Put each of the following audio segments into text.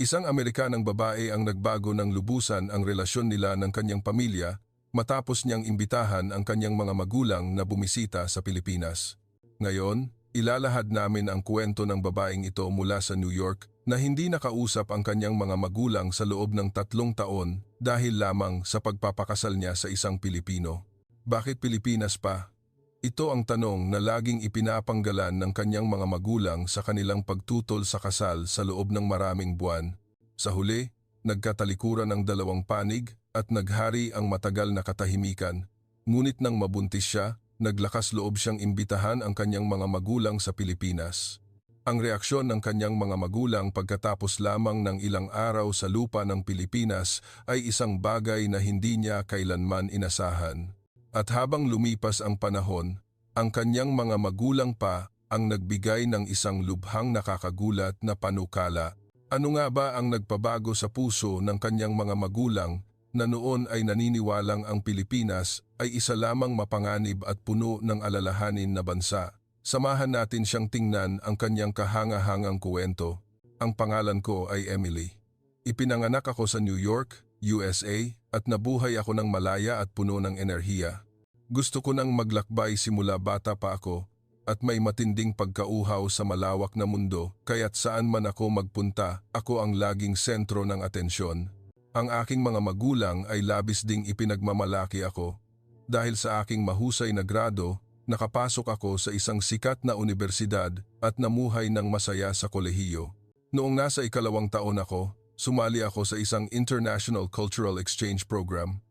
Isang Amerikanang babae ang nagbago ng lubusan ang relasyon nila ng kanyang pamilya matapos niyang imbitahan ang kanyang mga magulang na bumisita sa Pilipinas. Ngayon, ilalahad namin ang kwento ng babaeng ito mula sa New York na hindi nakausap ang kanyang mga magulang sa loob ng 3 taon dahil lamang sa pagpapakasal niya sa isang Pilipino. Bakit Pilipinas pa? Ito ang tanong na laging ipinapanggalan ng kanyang mga magulang sa kanilang pagtutol sa kasal sa loob ng maraming buwan. Sa huli, nagkatalikuran ang 2 panig at naghari ang matagal na katahimikan. Ngunit nang mabuntis siya, naglakas loob siyang imbitahan ang kanyang mga magulang sa Pilipinas. Ang reaksyon ng kanyang mga magulang pagkatapos lamang ng ilang araw sa lupa ng Pilipinas ay isang bagay na hindi niya kailanman inasahan. At habang lumipas ang panahon, ang kanyang mga magulang pa ang nagbigay ng isang lubhang nakakagulat na panukala. Ano nga ba ang nagpabago sa puso ng kanyang mga magulang na noon ay naniniwalang ang Pilipinas ay isa lamang mapanganib at puno ng alalahanin na bansa? Samahan natin siyang tingnan ang kanyang kahanga-hangang kuwento. Ang pangalan ko ay Emily. Ipinanganak ako sa New York, USA, at nabuhay ako ng malaya at puno ng enerhiya. Gusto ko nang maglakbay simula bata pa ako at may matinding pagkauhaw sa malawak na mundo kaya't saan man ako magpunta, ako ang laging sentro ng atensyon. Ang aking mga magulang ay labis ding ipinagmamalaki ako. Dahil sa aking mahusay na grado, nakapasok ako sa isang sikat na universidad at namuhay ng masaya sa kolehiyo. Noong nasa 2 taon ako, sumali ako sa isang International Cultural Exchange Program.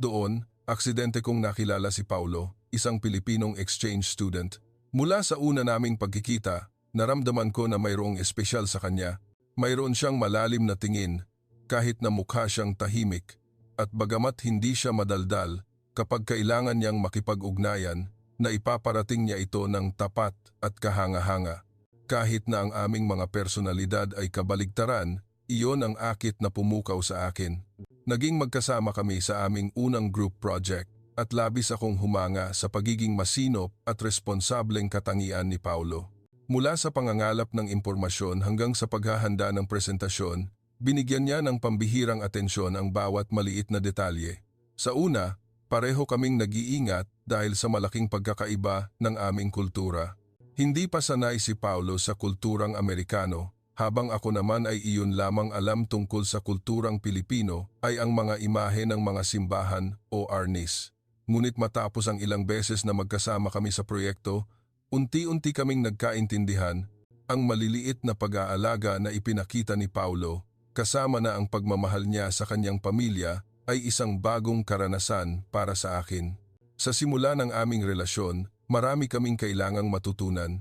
Doon, aksidente kong nakilala si Paulo, isang Pilipinong exchange student. Mula sa una naming pagkikita, naramdaman ko na mayroong espesyal sa kanya. Mayroon siyang malalim na tingin, kahit na mukha siyang tahimik. At bagamat hindi siya madaldal, kapag kailangan niyang makipag-ugnayan, na ipaparating niya ito ng tapat at kahanga-hanga. Kahit na ang aming mga personalidad ay kabaligtaran, iyon ang akit na pumukaw sa akin. Naging magkasama kami sa aming unang group project at labis akong humanga sa pagiging masinop at responsableng katangian ni Paulo. Mula sa pangangalap ng impormasyon hanggang sa paghahanda ng presentasyon, binigyan niya ng pambihirang atensyon ang bawat maliit na detalye. Sa una, pareho kaming nag-iingat dahil sa malaking pagkakaiba ng aming kultura. Hindi pa sanay si Paulo sa kulturang Amerikano, habang ako naman ay iyon lamang alam tungkol sa kulturang Pilipino ay ang mga imahe ng mga simbahan o arnis. Ngunit matapos ang ilang beses na magkasama kami sa proyekto, unti-unti kaming nagkaintindihan. Ang maliliit na pag-aalaga na ipinakita ni Paulo, kasama na ang pagmamahal niya sa kanyang pamilya, ay isang bagong karanasan para sa akin. Sa simula ng aming relasyon, marami kaming kailangang matutunan.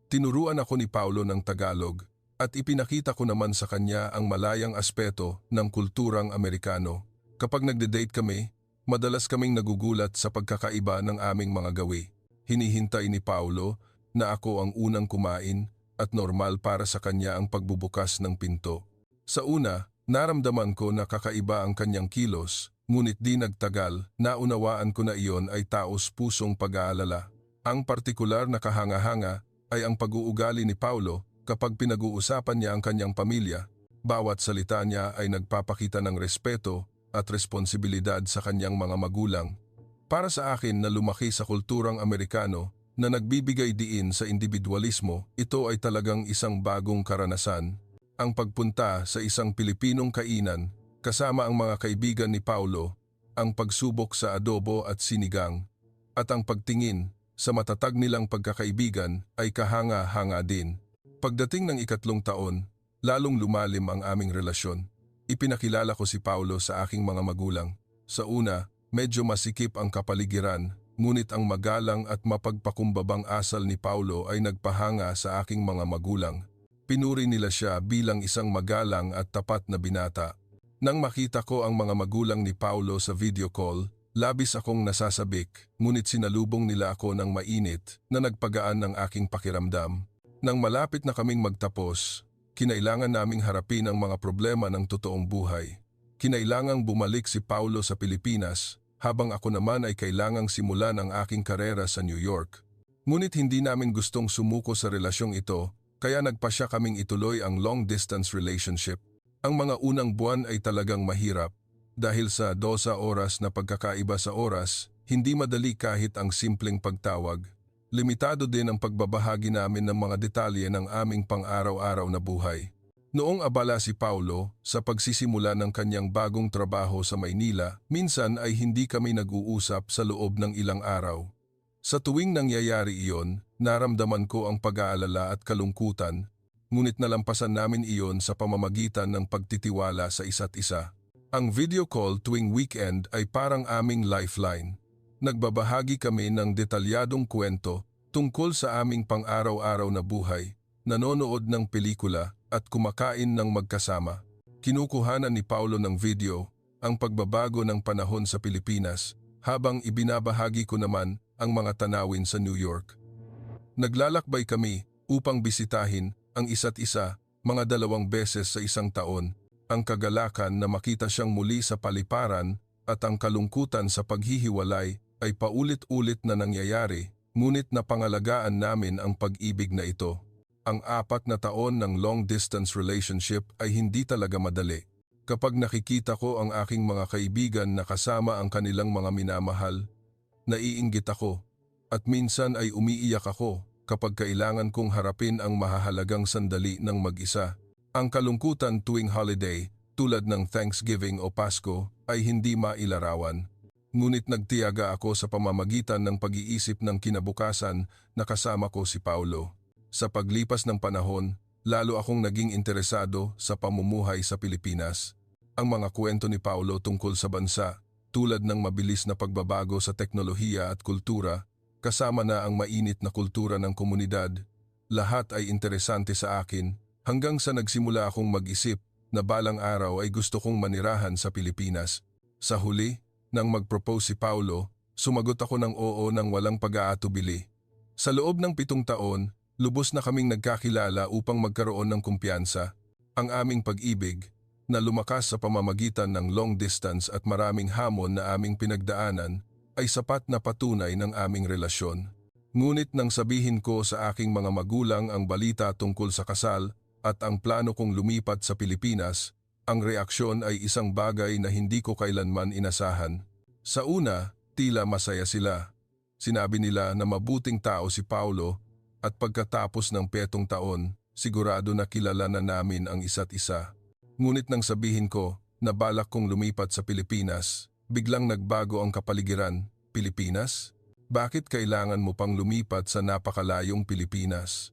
Tinuruan ako ni Paulo ng Tagalog at ipinakita ko naman sa kanya ang malayang aspeto ng kulturang Amerikano. Kapag nagde-date kami, madalas kaming nagugulat sa pagkakaiba ng aming mga gawi. Hinihintay ni Paulo na ako ang unang kumain at normal para sa kanya ang pagbubukas ng pinto. Sa una, naramdaman ko na kakaiba ang kanyang kilos, ngunit di nagtagal, naunawaan ko na iyon ay taos-pusong pag-aalala. Ang partikular na kahanga-hanga ay ang pag-uugali ni Paulo kapag pinag-uusapan niya ang kanyang pamilya. Bawat salita niya ay nagpapakita ng respeto at responsibilidad sa kanyang mga magulang. Para sa akin na lumaki sa kulturang Amerikano na nagbibigay diin sa individualismo, ito ay talagang isang bagong karanasan. Ang pagpunta sa isang Pilipinong kainan kasama ang mga kaibigan ni Paulo, ang pagsubok sa adobo at sinigang, at ang pagtingin sa matatag nilang pagkakaibigan ay kahanga-hanga din. Pagdating ng 3 taon, lalong lumalim ang aming relasyon. Ipinakilala ko si Paulo sa aking mga magulang. Sa una, medyo masikip ang kapaligiran, ngunit ang magalang at mapagpakumbabang asal ni Paulo ay nagpahanga sa aking mga magulang. Pinuri nila siya bilang isang magalang at tapat na binata. Nang makita ko ang mga magulang ni Paulo sa video call, labis akong nasasabik, ngunit sinalubong nila ako ng mainit na nagpagaan ng aking pakiramdam. Nang malapit na kaming magtapos, kinailangan naming harapin ang mga problema ng totoong buhay. Kinailangang bumalik si Paulo sa Pilipinas, habang ako naman ay kailangang simulan ang aking karera sa New York. Ngunit hindi namin gustong sumuko sa relasyong ito, kaya nagpasya kaming ituloy ang long-distance relationship. Ang mga unang buwan ay talagang mahirap dahil sa 12 oras na pagkakaiba sa oras, hindi madali kahit ang simpleng pagtawag. Limitado din ang pagbabahagi namin ng mga detalye ng aming pang-araw-araw na buhay. Noong abala si Paulo sa pagsisimula ng kanyang bagong trabaho sa Maynila, minsan ay hindi kami nag-uusap sa loob ng ilang araw. Sa tuwing nangyayari iyon, naramdaman ko ang pag-aalala at kalungkutan, ngunit nalampasan namin iyon sa pamamagitan ng pagtitiwala sa isa't isa. Ang video call tuwing weekend ay parang aming lifeline. Nagbabahagi kami ng detalyadong kwento tungkol sa aming pang-araw-araw na buhay, nanonood ng pelikula at kumakain ng magkasama. Kinukuhanan ni Paulo ng video ang pagbabago ng panahon sa Pilipinas habang ibinabahagi ko naman ang mga tanawin sa New York. Naglalakbay kami upang bisitahin ang isa't isa mga 2 beses sa isang taon, ang kagalakan na makita siyang muli sa paliparan at ang kalungkutan sa paghihiwalay ay paulit-ulit na nangyayari, ngunit napangalagaan namin ang pag-ibig na ito. Ang 4 na taon ng long-distance relationship ay hindi talaga madali. Kapag nakikita ko ang aking mga kaibigan na kasama ang kanilang mga minamahal, naiinggit ako at minsan ay umiiyak ako kapag kailangan kong harapin ang mahahalagang sandali ng mag-isa. Ang kalungkutan tuwing holiday, tulad ng Thanksgiving o Pasko, ay hindi mailarawan. Ngunit nagtiyaga ako sa pamamagitan ng pag-iisip ng kinabukasan na kasama ko si Paulo. Sa paglipas ng panahon, lalo akong naging interesado sa pamumuhay sa Pilipinas. Ang mga kwento ni Paulo tungkol sa bansa, tulad ng mabilis na pagbabago sa teknolohiya at kultura, kasama na ang mainit na kultura ng komunidad, lahat ay interesante sa akin hanggang sa nagsimula akong mag-isip na balang araw ay gusto kong manirahan sa Pilipinas. Sa huli, nang mag-propose si Paulo, sumagot ako ng oo nang walang pag-aatubili. Sa loob ng 7 taon, lubos na kaming nagkakilala upang magkaroon ng kumpiyansa. Ang aming pag-ibig, na lumakas sa pamamagitan ng long distance at maraming hamon na aming pinagdaanan, ay sapat na patunay ng aming relasyon. Ngunit nang sabihin ko sa aking mga magulang ang balita tungkol sa kasal at ang plano kong lumipat sa Pilipinas, ang reaksyon ay isang bagay na hindi ko kailanman inasahan. Sa una, tila masaya sila. Sinabi nila na mabuting tao si Paulo, at pagkatapos ng 7 taon, sigurado na kilala na namin ang isa't isa. Ngunit nang sabihin ko na balak kong lumipat sa Pilipinas, biglang nagbago ang kapaligiran. Pilipinas? Bakit kailangan mo pang lumipat sa napakalayong Pilipinas?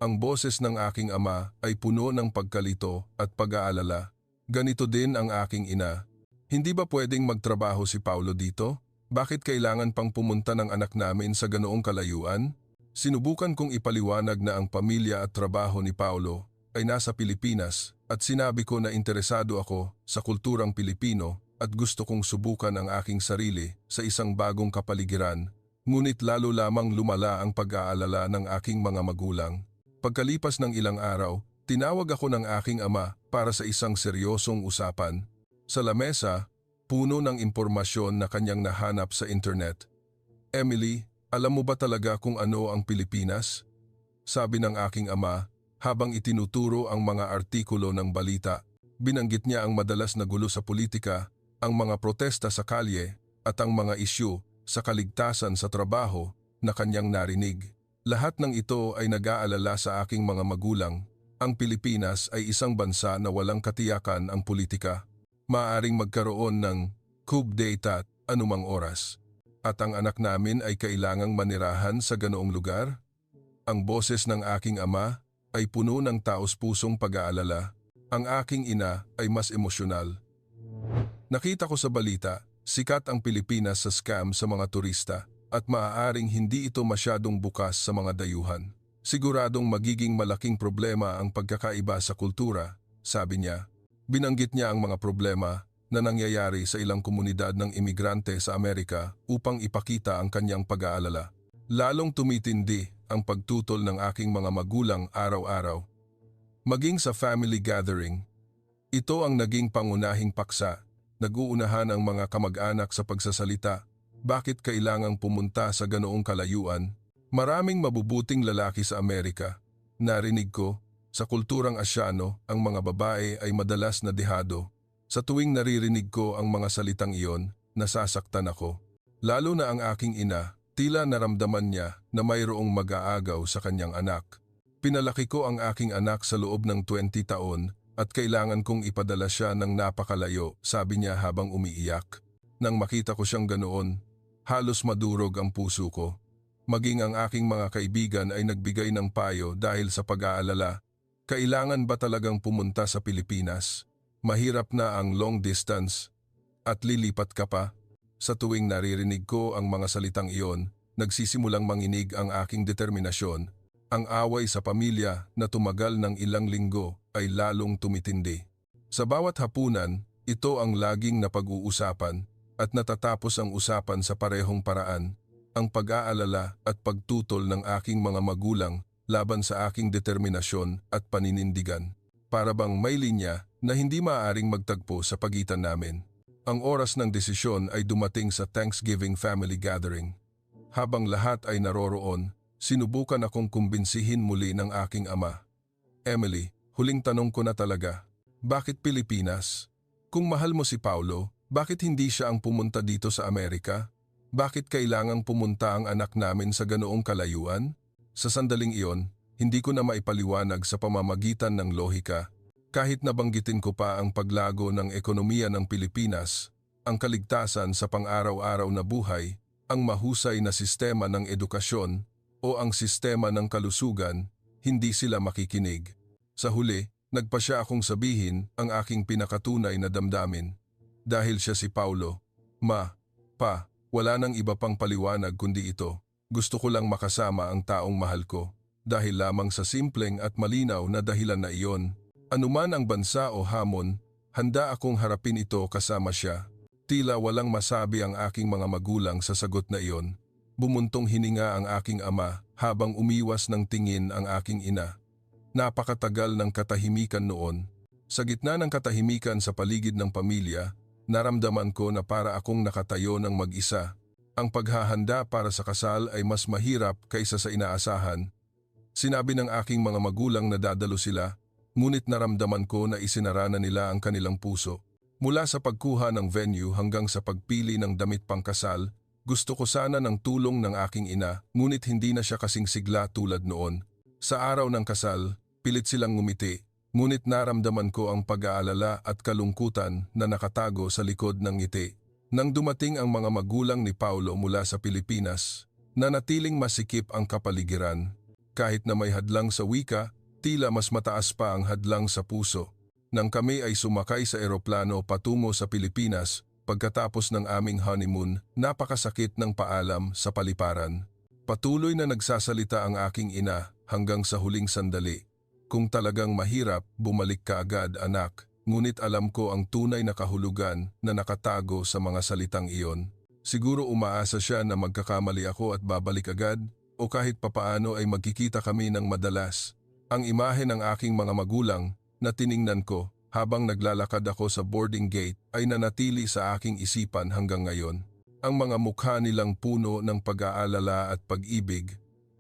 Ang boses ng aking ama ay puno ng pagkalito at pag-aalala. Ganito din ang aking ina. Hindi ba pwedeng magtrabaho si Paulo dito? Bakit kailangan pang pumunta ng anak namin sa ganoong kalayuan? Sinubukan kong ipaliwanag na ang pamilya at trabaho ni Paulo ay nasa Pilipinas at sinabi ko na interesado ako sa kulturang Pilipino at gusto kong subukan ang aking sarili sa isang bagong kapaligiran, ngunit lalo lamang lumala ang pag-aalala ng aking mga magulang. Pagkalipas ng ilang araw, tinawag ako ng aking ama para sa isang seryosong usapan. Sa lamesa, puno ng impormasyon na kanyang nahanap sa internet. "Emily, alam mo ba talaga kung ano ang Pilipinas?" Sabi ng aking ama habang itinuturo ang mga artikulo ng balita. Binanggit niya ang madalas na gulo sa politika, ang mga protesta sa kalye at ang mga isyu sa kaligtasan sa trabaho na kanyang narinig. Lahat ng ito ay nag-aalala sa aking mga magulang. Ang Pilipinas ay isang bansa na walang katiyakan ang politika. Maaaring magkaroon ng coup d'etat anumang oras. At ang anak namin ay kailangang manirahan sa ganoong lugar? Ang boses ng aking ama ay puno ng taos-pusong pag-aalala. Ang aking ina ay mas emosyonal. Nakita ko sa balita, sikat ang Pilipinas sa scam sa mga turista at maaaring hindi ito masyadong bukas sa mga dayuhan. Siguradong magiging malaking problema ang pagkakaiba sa kultura, sabi niya. Binanggit niya ang mga problema na nangyayari sa ilang komunidad ng imigrante sa Amerika upang ipakita ang kanyang pag-aalala. Lalong tumitindi ang pagtutol ng aking mga magulang araw-araw. Maging sa family gathering, ito ang naging pangunahing paksa. Nag-uunahan ang mga kamag-anak sa pagsasalita. Bakit kailangang pumunta sa ganoong kalayuan? Maraming mabubuting lalaki sa Amerika. Narinig ko, Sa kulturang Asyano, ang mga babae ay madalas na dehado. Sa tuwing naririnig ko ang mga salitang iyon, nasasaktan ako. Lalo na ang aking ina, tila naramdaman niya na mayroong mag-aagaw sa kanyang anak. Pinalaki ko ang aking anak sa loob ng 20 taon at kailangan kong ipadala siya ng napakalayo, sabi niya habang umiiyak. Nang makita ko siyang ganoon, halos madurog ang puso ko. Maging ang aking mga kaibigan ay nagbigay ng payo dahil sa pag-aalala. Kailangan ba talagang pumunta sa Pilipinas? Mahirap na ang long distance at lilipat ka pa. Sa tuwing naririnig ko ang mga salitang iyon, nagsisimulang manginig ang aking determinasyon. Ang away sa pamilya na tumagal ng ilang linggo ay lalong tumitindi. Sa bawat hapunan, ito ang laging napag-uusapan at natatapos ang usapan sa parehong paraan, ang pag-aalala at pagtutol ng aking mga magulang laban sa aking determinasyon at paninindigan. Para bang may linya na hindi maaaring magtagpo sa pagitan namin. Ang oras ng desisyon ay dumating sa Thanksgiving family gathering. Habang lahat ay naroroon, sinubukan akong kumbinsihin muli ng aking ama. Emily, huling tanong ko na talaga. Bakit Pilipinas? Kung mahal mo si Paulo, bakit hindi siya ang pumunta dito sa Amerika? Bakit kailangang pumunta ang anak namin sa ganoong kalayuan? Sa sandaling iyon, hindi ko na maipaliwanag sa pamamagitan ng lohika. Kahit nabanggitin ko pa ang paglago ng ekonomiya ng Pilipinas, ang kaligtasan sa pang-araw-araw na buhay, ang mahusay na sistema ng edukasyon o ang sistema ng kalusugan, hindi sila makikinig. Sa huli, nagpasya akong sabihin ang aking pinakatunay na damdamin. Dahil siya si Paulo. Pa, wala nang iba pang paliwanag kundi ito. Gusto ko lang makasama ang taong mahal ko. Dahil lamang sa simpleng at malinaw na dahilan na iyon. Anuman ang bansa o hamon, handa akong harapin ito kasama siya. Tila walang masabi ang aking mga magulang sa sagot na iyon. Bumuntong hininga ang aking ama habang umiwas ng tingin ang aking ina. Napakatagal ng katahimikan noon. Sa gitna ng katahimikan sa paligid ng pamilya, naramdaman ko na para akong nakatayo ng mag-isa. Ang paghahanda para sa kasal ay mas mahirap kaysa sa inaasahan. Sinabi ng aking mga magulang na dadalo sila, ngunit naramdaman ko na isinara na nila ang kanilang puso. Mula sa pagkuha ng venue hanggang sa pagpili ng damit pangkasal, gusto ko sana ng tulong ng aking ina, ngunit hindi na siya kasing sigla tulad noon. Sa araw ng kasal, pilit silang ngumiti, ngunit naramdaman ko ang pag-aalala at kalungkutan na nakatago sa likod ng ngiti. Nang dumating ang mga magulang ni Paulo mula sa Pilipinas, nanatiling masikip ang kapaligiran. Kahit na may hadlang sa wika, tila mas mataas pa ang hadlang sa puso. Nang kami ay sumakay sa eroplano patungo sa Pilipinas, pagkatapos ng aming honeymoon, napakasakit ng paalam sa paliparan. Patuloy na nagsasalita ang aking ina hanggang sa huling sandali. Kung talagang mahirap, bumalik ka agad anak. Ngunit alam ko ang tunay na kahulugan na nakatago sa mga salitang iyon. Siguro umaasa siya na magkakamali ako at babalik agad o kahit papaano ay magkikita kami ng madalas. Ang imahe ng aking mga magulang na tiningnan ko habang naglalakad ako sa boarding gate ay nanatili sa aking isipan hanggang ngayon. Ang mga mukha nilang puno ng pag-aalala at pag-ibig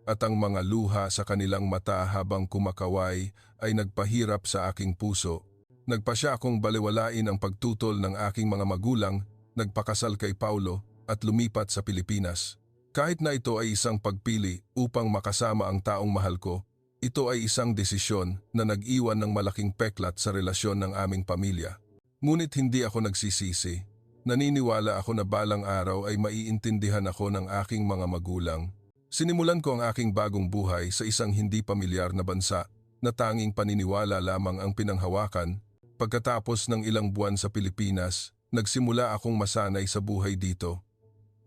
at ang mga luha sa kanilang mata habang kumakaway ay nagpahirap sa aking puso. Nagpasya akong baliwalain ang pagtutol ng aking mga magulang, nagpakasal kay Paulo at lumipat sa Pilipinas. Kahit na ito ay isang pagpili upang makasama ang taong mahal ko, ito ay isang desisyon na nag-iwan ng malaking peklat sa relasyon ng aming pamilya. Ngunit hindi ako nagsisisi. Naniniwala ako na balang araw ay maiintindihan ako ng aking mga magulang. Sinimulan ko ang aking bagong buhay sa isang hindi pamilyar na bansa na tanging paniniwala lamang ang pinanghawakan. Pagkatapos ng ilang buwan sa Pilipinas, nagsimula akong masanay sa buhay dito.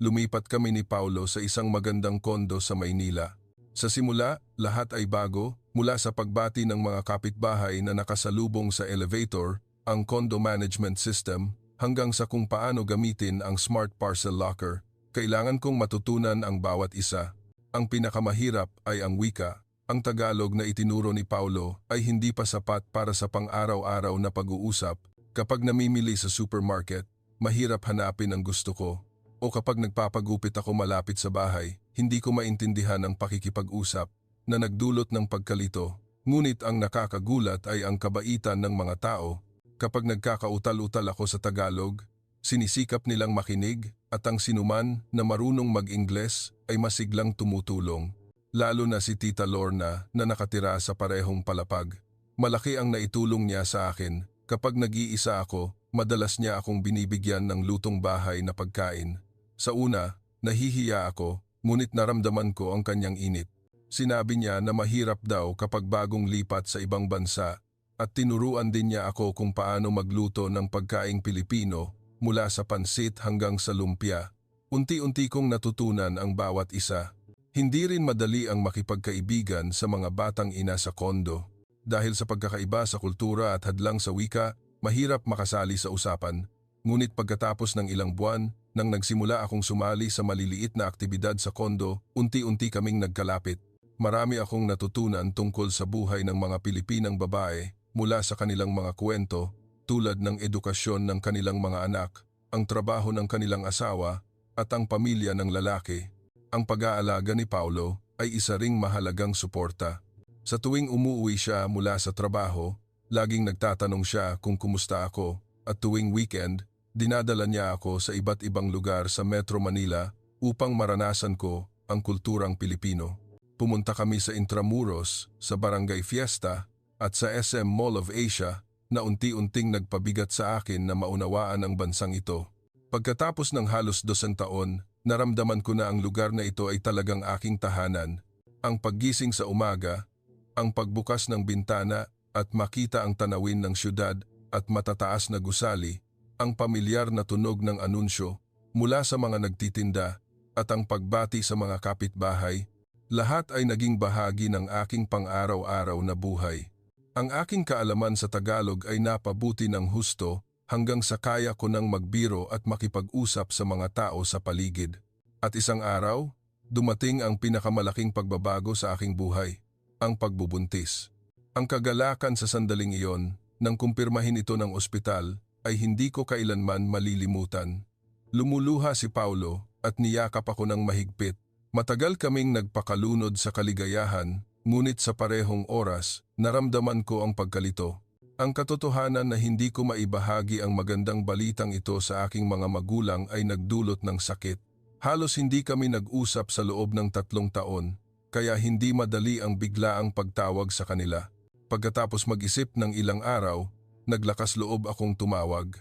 Lumipat kami ni Paulo sa isang magandang kondo sa Maynila. Sa simula, lahat ay bago, mula sa pagbati ng mga kapitbahay na nakasalubong sa elevator, ang condo management system, hanggang sa kung paano gamitin ang smart parcel locker. Kailangan kong matutunan ang bawat isa. Ang pinakamahirap ay ang wika. Ang Tagalog na itinuro ni Paulo ay hindi pa sapat para sa pang-araw-araw na pag-uusap. Kapag namimili sa supermarket, mahirap hanapin ang gusto ko. O kapag nagpapagupit ako malapit sa bahay, hindi ko maintindihan ang pakikipag-usap na nagdulot ng pagkalito. Ngunit ang nakakagulat ay ang kabaitan ng mga tao. Kapag nagkakautal-utal ako sa Tagalog, sinisikap nilang makinig at ang sinuman na marunong mag-Ingles ay masiglang tumutulong. Lalo na si Tita Lorna na nakatira sa parehong palapag. Malaki ang naitulong niya sa akin. Kapag nag-iisa ako, madalas niya akong binibigyan ng lutong bahay na pagkain. Sa una, nahihiya ako, ngunit naramdaman ko ang kanyang init. Sinabi niya na mahirap daw kapag bagong lipat sa ibang bansa at tinuruan din niya ako kung paano magluto ng pagkaing Pilipino mula sa pansit hanggang sa lumpia. Unti-unti kong natutunan ang bawat isa. Hindi rin madali ang makipagkaibigan sa mga batang ina sa kondo. Dahil sa pagkakaiba sa kultura at hadlang sa wika, mahirap makasali sa usapan. Ngunit pagkatapos ng ilang buwan, nang nagsimula akong sumali sa maliliit na aktibidad sa kondo, unti-unti kaming nagkalapit. Marami akong natutunan tungkol sa buhay ng mga Pilipinang babae mula sa kanilang mga kwento tulad ng edukasyon ng kanilang mga anak, ang trabaho ng kanilang asawa at ang pamilya ng lalaki. Ang pag-aalaga ni Paulo ay isa ring mahalagang suporta. Sa tuwing umuwi siya mula sa trabaho, laging nagtatanong siya kung kumusta ako at tuwing weekend, dinadala niya ako sa iba't ibang lugar sa Metro Manila upang maranasan ko ang kulturang Pilipino. Pumunta kami sa Intramuros, sa Barangay Fiesta at sa SM Mall of Asia na unti-unting nagpabigat sa akin na maunawaan ang bansang ito. Pagkatapos ng halos 2 taon, naramdaman ko na ang lugar na ito ay talagang aking tahanan. Ang paggising sa umaga, ang pagbukas ng bintana at makita ang tanawin ng syudad at matataas na gusali, ang pamilyar na tunog ng anunsyo mula sa mga nagtitinda at ang pagbati sa mga kapitbahay, lahat ay naging bahagi ng aking pang-araw-araw na buhay. Ang aking kaalaman sa Tagalog ay napabuti ng husto hanggang sa kaya ko nang magbiro at makipag-usap sa mga tao sa paligid. At isang araw, dumating ang pinakamalaking pagbabago sa aking buhay, ang pagbubuntis. Ang kagalakan sa sandaling iyon, nang kumpirmahin ito ng ospital, ay hindi ko kailanman malilimutan. Lumuluha si Paulo at niyakap ako ng mahigpit. Matagal kaming nagpakalunod sa kaligayahan, ngunit sa parehong oras, naramdaman ko ang pagkalito. Ang katotohanan na hindi ko maibahagi ang magandang balitang ito sa aking mga magulang ay nagdulot ng sakit. Halos hindi kami nag-usap sa loob ng 3 taon, kaya hindi madali ang biglaang pagtawag sa kanila. Pagkatapos mag-isip ng ilang araw, naglakas loob akong tumawag.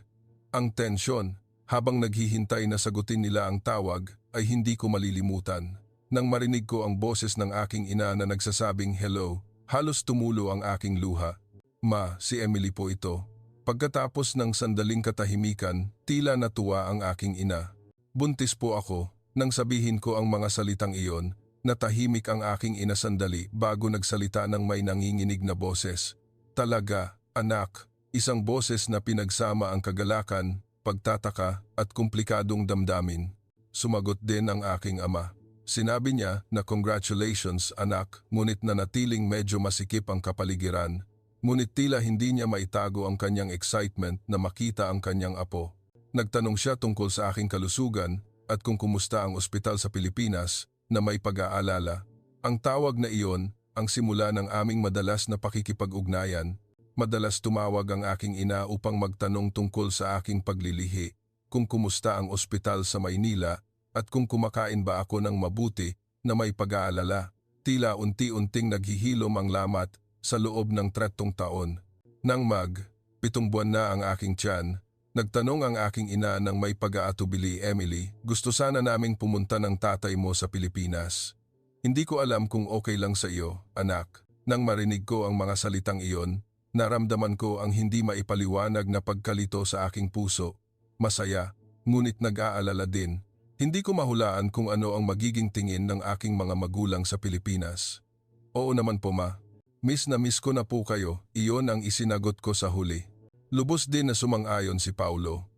Ang tensyon, habang naghihintay na sagutin nila ang tawag, ay hindi ko malilimutan. Nang marinig ko ang boses ng aking ina na nagsasabing hello, halos tumulo ang aking luha. Ma, si Emily po ito. Pagkatapos ng sandaling katahimikan, tila natuwa ang aking ina. Buntis po ako. Nang sabihin ko ang mga salitang iyon, natahimik ang aking ina sandali bago nagsalita ng may nanginginig na boses. Talaga, anak, isang boses na pinagsama ang kagalakan, pagtataka at komplikadong damdamin. Sumagot din ang aking ama. Sinabi niya na congratulations anak, ngunit nanatiling medyo masikip ang kapaligiran. Ngunit tila hindi niya maitago ang kanyang excitement na makita ang kanyang apo. Nagtanong siya tungkol sa aking kalusugan at kung kumusta ang ospital sa Pilipinas na may pag-aalala. Ang tawag na iyon ang simula ng aming madalas na pakikipag-ugnayan. Madalas tumawag ang aking ina upang magtanong tungkol sa aking paglilihi, kung kumusta ang ospital sa Maynila at kung kumakain ba ako ng mabuti na may pag-aalala. Tila unti-unting naghihilom ang lamat sa loob ng 3 taon. Nang 7 buwan na ang aking tiyan, nagtanong ang aking ina ng may pag-aatubili, Emily, gusto sana naming pumunta ng tatay mo sa Pilipinas. Hindi ko alam kung okay lang sa iyo, anak. Nang marinig ko ang mga salitang iyon, naramdaman ko ang hindi maipaliwanag na pagkalito sa aking puso. Masaya, ngunit nag-aalala din. Hindi ko mahulaan kung ano ang magiging tingin ng aking mga magulang sa Pilipinas. Oo naman po ma. Miss na miss ko na po kayo, iyon ang isinagot ko sa huli. Lubos din na sumang-ayon si Paulo.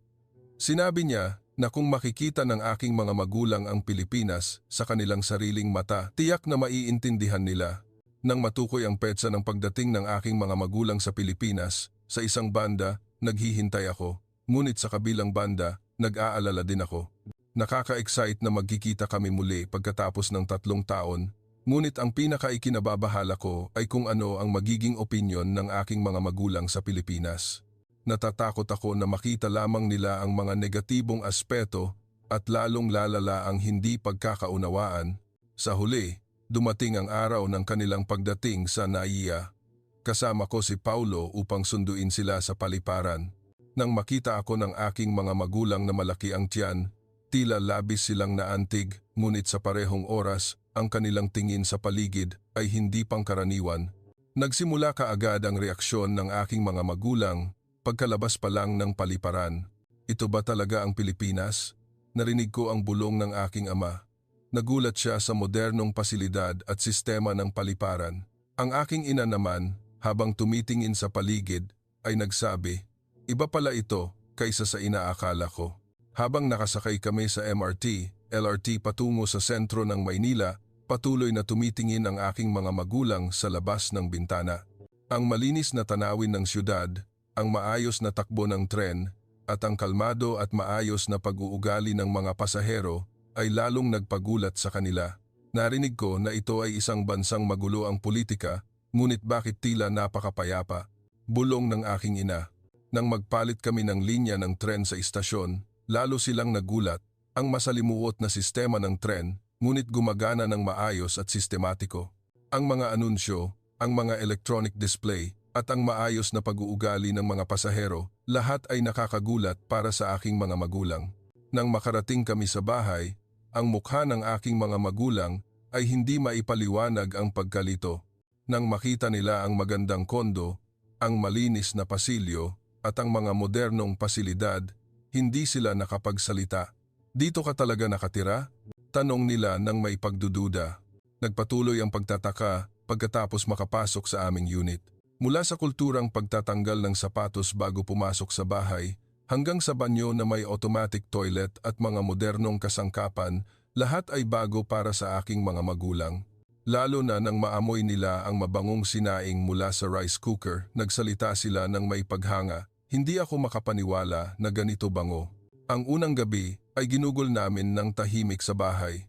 Sinabi niya na kung makikita ng aking mga magulang ang Pilipinas sa kanilang sariling mata, tiyak na maiintindihan nila. Nang matukoy ang petsa ng pagdating ng aking mga magulang sa Pilipinas, sa isang banda, naghihintay ako. Ngunit sa kabilang banda, nag-aalala din ako. Nakaka-excite na magkikita kami muli pagkatapos ng 3 taon. Ngunit ang pinaka-ikinababahala ko ay kung ano ang magiging opinyon ng aking mga magulang sa Pilipinas. Natatakot ako na makita lamang nila ang mga negatibong aspeto at lalong lalala ang hindi pagkakaunawaan. Sa huli, dumating ang araw ng kanilang pagdating sa NAIA. Kasama ko si Paulo upang sunduin sila sa paliparan. Nang makita ako ng aking mga magulang na malaki ang tiyan, tila labis silang naantig, ngunit sa parehong oras, ang kanilang tingin sa paligid ay hindi pangkaraniwan. Nagsimula kaagad ang reaksyon ng aking mga magulang pagkalabas pa lang ng paliparan. Ito ba talaga ang Pilipinas? Narinig ko ang bulong ng aking ama. Nagulat siya sa modernong pasilidad at sistema ng paliparan. Ang aking ina naman, habang tumitingin sa paligid, ay nagsabi, "Iba pala ito kaysa sa inaakala ko." Habang nakasakay kami sa MRT, LRT patungo sa sentro ng Maynila, patuloy na tumitingin ang aking mga magulang sa labas ng bintana. Ang malinis na tanawin ng syudad, ang maayos na takbo ng tren, at ang kalmado at maayos na pag-uugali ng mga pasahero ay lalong nagpagulat sa kanila. Narinig ko na ito ay isang bansang magulo ang politika, ngunit bakit tila napakapayapa? Bulong ng aking ina. Nang magpalit kami ng linya ng tren sa istasyon, lalo silang nagulat. Ang masalimuot na sistema ng tren, ngunit gumagana ng maayos at sistematiko. Ang mga anunsyo, ang mga electronic display, at ang maayos na pag-uugali ng mga pasahero, lahat ay nakakagulat para sa aking mga magulang. Nang makarating kami sa bahay, ang mukha ng aking mga magulang ay hindi maipaliwanag ang pagkalito. Nang makita nila ang magandang kondo, ang malinis na pasilyo, at ang mga modernong pasilidad, hindi sila nakapagsalita. "Dito ka talaga nakatira?" Tanong nila nang may pagdududa. Nagpatuloy ang pagtataka pagkatapos makapasok sa aming unit. Mula sa kulturang pagtatanggal ng sapatos bago pumasok sa bahay, hanggang sa banyo na may automatic toilet at mga modernong kasangkapan, lahat ay bago para sa aking mga magulang. Lalo na nang maamoy nila ang mabangong sinaing mula sa rice cooker, nagsalita sila ng may paghanga. Hindi ako makapaniwala na ganito bango. Ang unang gabi ay ginugol namin ng tahimik sa bahay.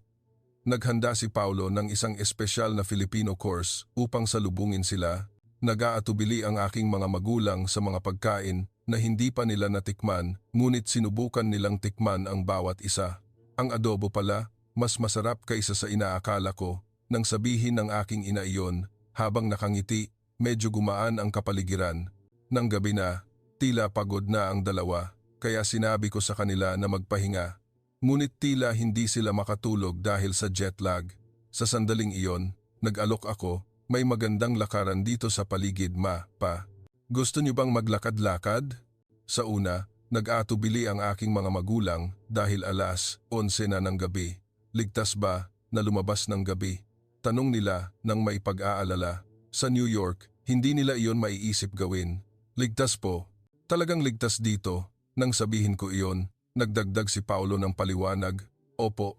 Naghanda si Paulo ng isang espesyal na Filipino course upang salubungin sila. Nag-aatubili ang aking mga magulang sa mga pagkain na hindi pa nila natikman, ngunit sinubukan nilang tikman ang bawat isa. Ang adobo pala, mas masarap kaysa sa inaakala ko. Nang sabihin ng aking ina iyon, habang nakangiti, medyo gumaan ang kapaligiran. Nang gabi na, tila pagod na ang dalawa, kaya sinabi ko sa kanila na magpahinga. Ngunit tila hindi sila makatulog dahil sa jet lag. Sa sandaling iyon, nag-alok ako, "May magandang lakaran dito sa paligid, pa. Gusto niyo bang maglakad-lakad?" Sa una, nag-atubili ang aking mga magulang dahil alas 11 na ng gabi. Ligtas ba na lumabas ng gabi? Tanong nila nang may pag-aalala. Sa New York, hindi nila iyon maiisip gawin. Ligtas po. Talagang ligtas dito. Nang sabihin ko iyon, nagdagdag si Paulo ng paliwanag. "Opo,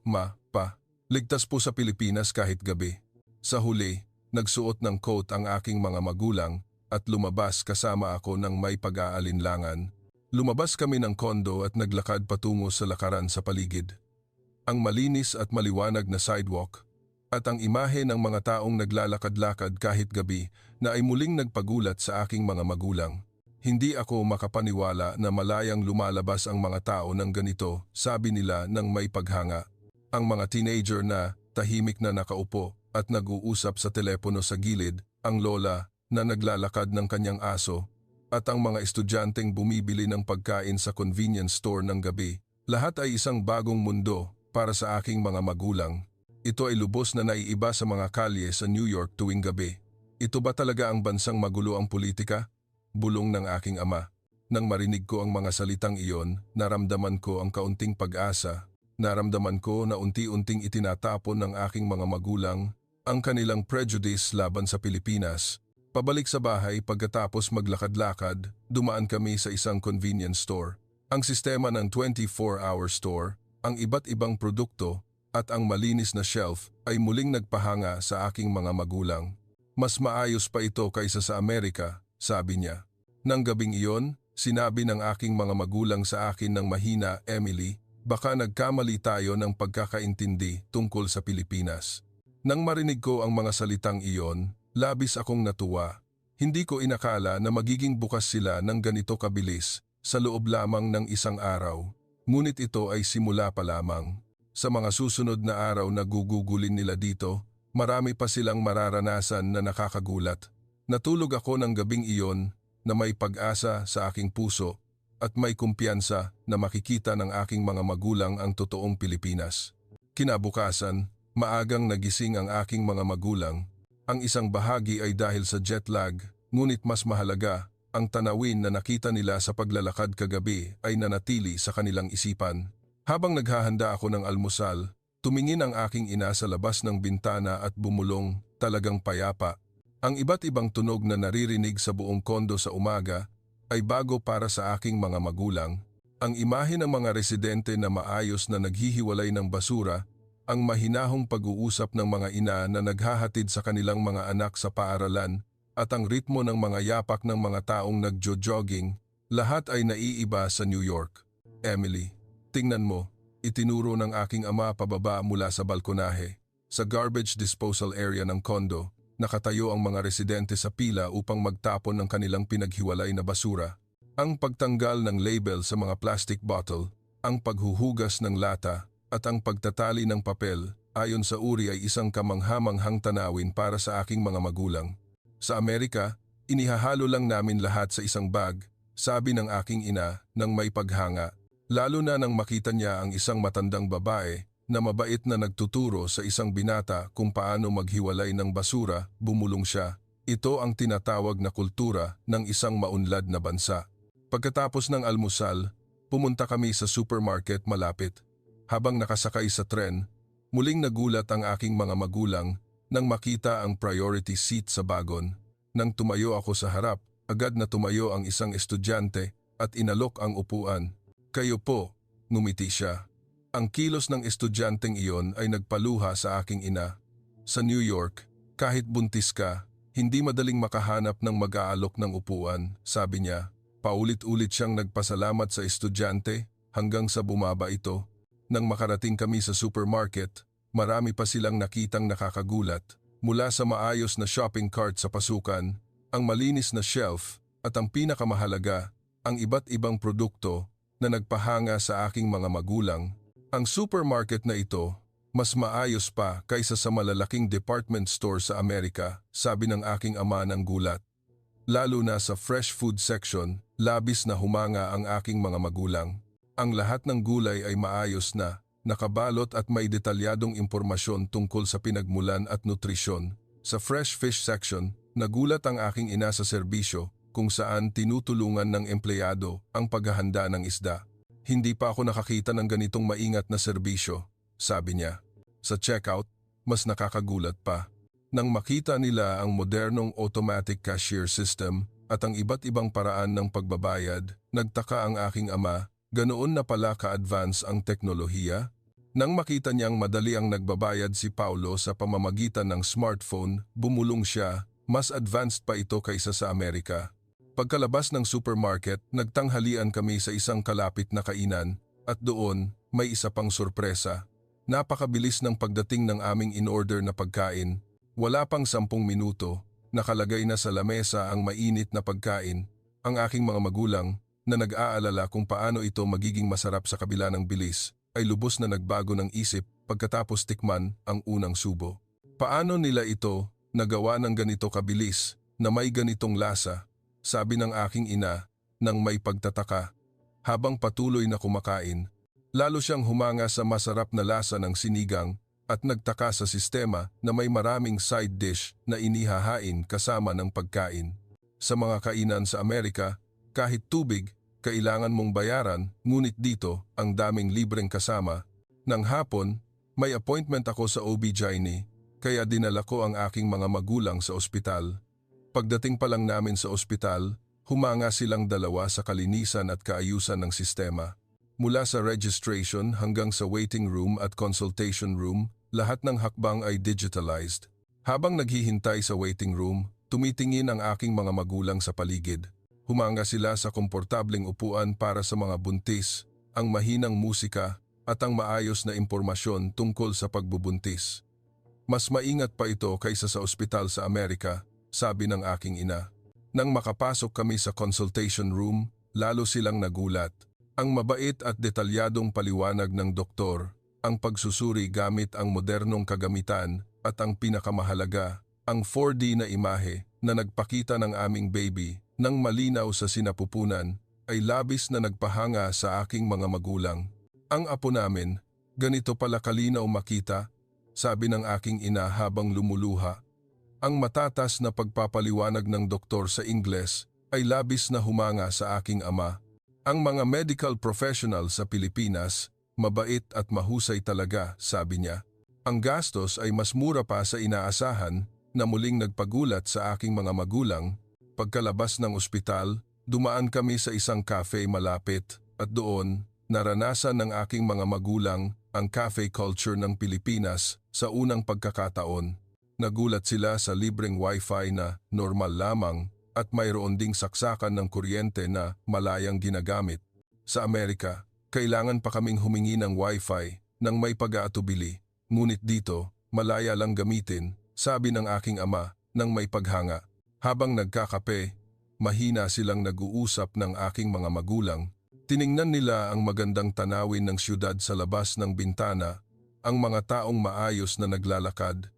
pa. Ligtas po sa Pilipinas kahit gabi." Sa huli, nagsuot ng coat ang aking mga magulang at lumabas kasama ako ng may pag-aalinlangan. Lumabas kami ng kondo at naglakad patungo sa lakaran sa paligid. Ang malinis at maliwanag na sidewalk at ang imahe ng mga taong naglalakad-lakad kahit gabi na ay muling nagpagulat sa aking mga magulang. Hindi ako makapaniwala na malayang lumalabas ang mga tao ng ganito, sabi nila ng may paghanga. Ang mga teenager na tahimik na nakaupo at nag-uusap sa telepono sa gilid, ang lola na naglalakad ng kanyang aso, at ang mga estudyanteng bumibili ng pagkain sa convenience store ng gabi. Lahat ay isang bagong mundo para sa aking mga magulang. Ito ay lubos na naiiba sa mga kalye sa New York tuwing gabi. Ito ba talaga ang bansang magulo ang politika? Bulong ng aking ama. Nang marinig ko ang mga salitang iyon, naramdaman ko ang kaunting pag-asa. Naramdaman ko na unti-unting itinatapon ng aking mga magulang ang kanilang prejudice laban sa Pilipinas. Pabalik sa bahay pagkatapos maglakad-lakad, dumaan kami sa isang convenience store. Ang sistema ng 24-hour store, ang iba't ibang produkto, at ang malinis na shelf ay muling nagpahanga sa aking mga magulang. "Mas maayos pa ito kaysa sa Amerika," sabi niya. Nang gabing iyon, sinabi ng aking mga magulang sa akin ng mahina, "Emily, baka nagkamali tayo ng pagkakaintindi tungkol sa Pilipinas." Nang marinig ko ang mga salitang iyon, labis akong natuwa. Hindi ko inakala na magiging bukas sila ng ganito kabilis sa loob lamang ng isang araw. Ngunit ito ay simula pa lamang. Sa mga susunod na araw na gugugulin nila dito, marami pa silang mararanasan na nakakagulat. Natulog ako ng gabing iyon na may pag-asa sa aking puso at may kumpiyansa na makikita ng aking mga magulang ang totoong Pilipinas. Kinabukasan, maagang nagising ang aking mga magulang. Ang isang bahagi ay dahil sa jet lag, ngunit mas mahalaga, ang tanawin na nakita nila sa paglalakad kagabi ay nanatili sa kanilang isipan. Habang naghahanda ako ng almusal, tumingin ang aking ina sa labas ng bintana at bumulong, talagang payapa. Ang iba't ibang tunog na naririnig sa buong kondo sa umaga ay bago para sa aking mga magulang. Ang imahe ng mga residente na maayos na naghihiwalay ng basura, ang mahinahong pag-uusap ng mga ina na naghahatid sa kanilang mga anak sa paaralan, at ang ritmo ng mga yapak ng mga taong nagjo-jogging, lahat ay naiiba sa New York. Emily, tingnan mo, itinuro ng aking ama pababa mula sa balkonahe. Sa garbage disposal area ng kondo, nakatayo ang mga residente sa pila upang magtapon ng kanilang pinaghiwalay na basura. Ang pagtanggal ng label sa mga plastic bottle, ang paghuhugas ng lata, at ang pagtatali ng papel, ayon sa uri ay isang kamanghamanghang tanawin para sa aking mga magulang. Sa Amerika, inihahalo lang namin lahat sa isang bag, sabi ng aking ina nang may paghanga. Lalo na nang makita niya ang isang matandang babae na mabait na nagtuturo sa isang binata kung paano maghiwalay ng basura, bumulong siya. Ito ang tinatawag na kultura ng isang maunlad na bansa. Pagkatapos ng almusal, pumunta kami sa supermarket malapit. Habang nakasakay sa tren, muling nagulat ang aking mga magulang nang makita ang priority seat sa bagon. Nang tumayo ako sa harap, agad na tumayo ang isang estudyante at inalok ang upuan. "Kayo po," ngumiti siya. Ang kilos ng estudyanteng iyon ay nagpaluha sa aking ina. Sa New York, kahit buntis ka, hindi madaling makahanap ng mag-aalok ng upuan, sabi niya. Paulit-ulit siyang nagpasalamat sa estudyante hanggang sa bumaba ito. Nang makarating kami sa supermarket, marami pa silang nakitang nakakagulat. Mula sa maayos na shopping cart sa pasukan, ang malinis na shelf at ang pinakamahalaga, ang iba't ibang produkto na nagpahanga sa aking mga magulang. Ang supermarket na ito, mas maayos pa kaysa sa malalaking department store sa Amerika, sabi ng aking ama ng gulat. Lalo na sa fresh food section, labis na humanga ang aking mga magulang. Ang lahat ng gulay ay maayos na, nakabalot at may detalyadong impormasyon tungkol sa pinagmulan at nutrisyon. Sa fresh fish section, nagulat ang aking ina sa serbisyo kung saan tinutulungan ng empleyado ang paghahanda ng isda. "Hindi pa ako nakakita ng ganitong maingat na serbisyo," sabi niya. Sa checkout, mas nakakagulat pa. Nang makita nila ang modernong automatic cashier system at ang iba't ibang paraan ng pagbabayad, nagtaka ang aking ama, ganoon na pala ka-advance ang teknolohiya? Nang makita niyang madali ang nagbabayad si Paulo sa pamamagitan ng smartphone, bumulong siya, mas advanced pa ito kaysa sa Amerika. Pagkalabas ng supermarket, nagtanghalian kami sa isang kalapit na kainan at doon may isa pang sorpresa. Napakabilis ng pagdating ng aming in-order na pagkain. Wala pang 10 minuto, nakalagay na sa lamesa ang mainit na pagkain. Ang aking mga magulang, na nag-aalala kung paano ito magiging masarap sa kabila ng bilis, ay lubos na nagbago ng isip pagkatapos tikman ang unang subo. Paano nila ito nagawa ng ganito kabilis na may ganitong lasa? Sabi ng aking ina nang may pagtataka. Habang patuloy na kumakain, lalo siyang humanga sa masarap na lasa ng sinigang at nagtaka sa sistema na may maraming side dish na inihahain kasama ng pagkain. Sa mga kainan sa Amerika, kahit tubig, kailangan mong bayaran, ngunit dito ang daming libreng kasama. Nang hapon, may appointment ako sa OB-GYN, kaya dinala ko ang aking mga magulang sa ospital. Pagdating pa lang namin sa ospital, humanga silang dalawa sa kalinisan at kaayusan ng sistema. Mula sa registration hanggang sa waiting room at consultation room, lahat ng hakbang ay digitalized. Habang naghihintay sa waiting room, tumitingin ang aking mga magulang sa paligid. Humanga sila sa komportableng upuan para sa mga buntis, ang mahinang musika at ang maayos na impormasyon tungkol sa pagbubuntis. Mas maingat pa ito kaysa sa ospital sa Amerika, sabi ng aking ina. Nang makapasok kami sa consultation room, lalo silang nagulat. Ang mabait at detalyadong paliwanag ng doktor, ang pagsusuri gamit ang modernong kagamitan at ang pinakamahalaga, ang 4D na imahe na nagpakita ng aming baby nang malinaw sa sinapupunan ay labis na nagpahanga sa aking mga magulang. Ang apo namin, ganito pala kalinaw makita, sabi ng aking ina habang lumuluha. Ang matatas na pagpapaliwanag ng doktor sa Ingles ay labis na humanga sa aking ama. Ang mga medical professional sa Pilipinas, mabait at mahusay talaga, sabi niya. Ang gastos ay mas mura pa sa inaasahan na muling nagpagulat sa aking mga magulang. Pagkalabas ng ospital, dumaan kami sa isang cafe malapit at doon, naranasan ng aking mga magulang ang cafe culture ng Pilipinas sa unang pagkakataon. Nagulat sila sa libreng wifi na normal lamang at mayroon ding saksakan ng kuryente na malayang ginagamit. Sa Amerika, kailangan pa kaming humingi ng wifi nang may pag-aatubili. Ngunit dito, malaya lang gamitin, sabi ng aking ama nang may paghanga. Habang nagkakape, mahina silang nag-uusap ng aking mga magulang. Tiningnan nila ang magandang tanawin ng siyudad sa labas ng bintana, ang mga taong maayos na naglalakad,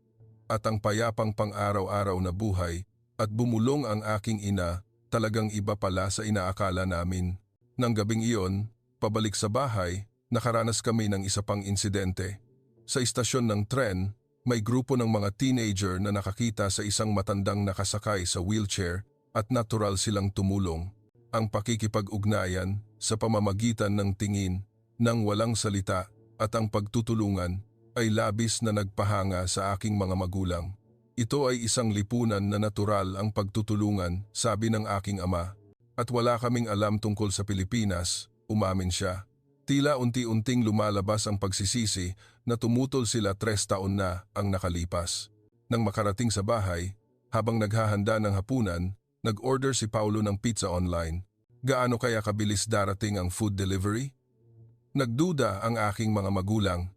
at ang payapang pang-araw-araw na buhay, at bumulong ang aking ina, talagang iba pala sa inaakala namin. Nang gabing iyon, pabalik sa bahay, nakaranas kami ng isa pang insidente. Sa istasyon ng tren, may grupo ng mga teenager na nakakita sa isang matandang nakasakay sa wheelchair at natural silang tumulong. Ang pakikipag-ugnayan sa pamamagitan ng tingin, ng walang salita at ang pagtutulungan ay labis na nagpahanga sa aking mga magulang. Ito ay isang lipunan na natural ang pagtutulungan, sabi ng aking ama. At wala kaming alam tungkol sa Pilipinas, umamin siya. Tila unti-unting lumalabas ang pagsisisi na tumutol sila 3 taon na ang nakalipas. Nang makarating sa bahay, habang naghahanda ng hapunan, nag-order si Paulo ng pizza online. Gaano kaya kabilis darating ang food delivery? Nagduda ang aking mga magulang.